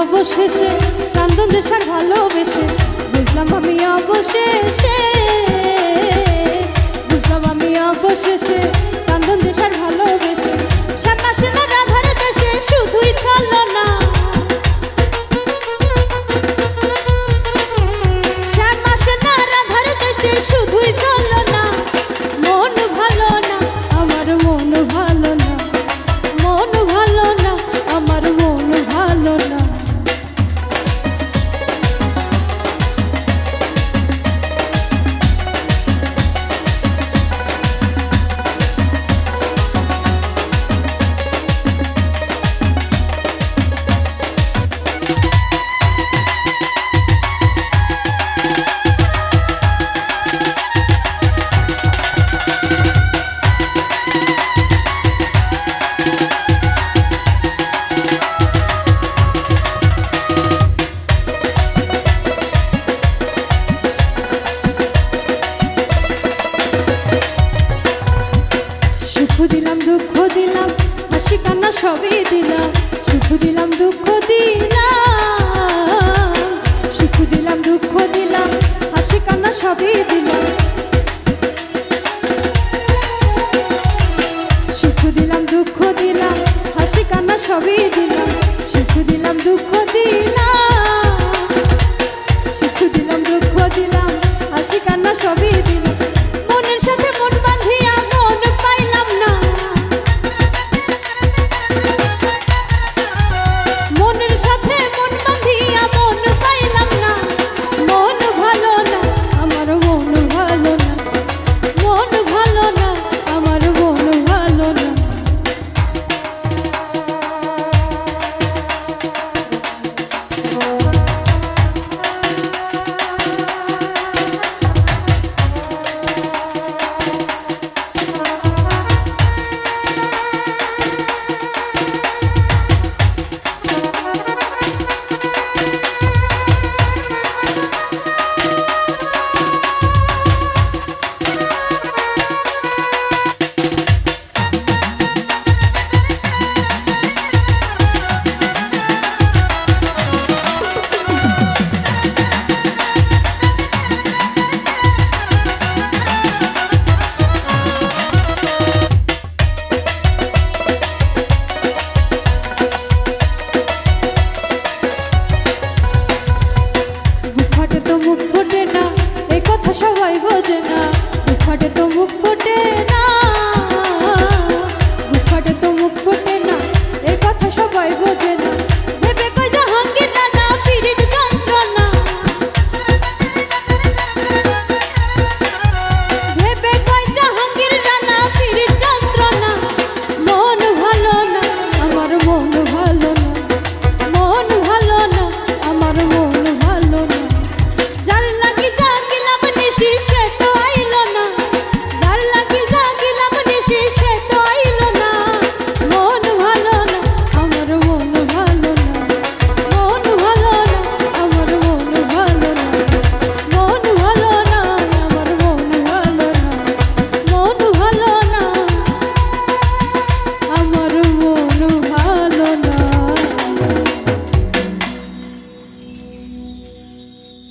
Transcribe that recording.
অবশেষে কান্দন দেশার ভালোবেসে বুঝলাম আমি অবশেষে, বুঝলাম আমি অবশেষে কান্দন দেশার ভালোবেসে। সাতাশে না রাধার দেশে শুধুই ছলনা, শ্যামাসে না রাধার দেশে শুধুই ছলনা। মন ভালো না আমার, মন ভালো না, মন ভালো না আমার, মন ভালো না। সুখ দিলাম দুঃখ দিলাম হাসি কান্না সবই দিলাম, সুখ দিলাম দুঃখ দিলাম, সুখ দিলাম দুঃখ দিলাম হাসি কান্না সবই দিলাম, সুখ দিলাম দুঃখ দিলাম হাসি কান্না সবই দিলাম, সুখ দিলাম দুঃখ দিলাম।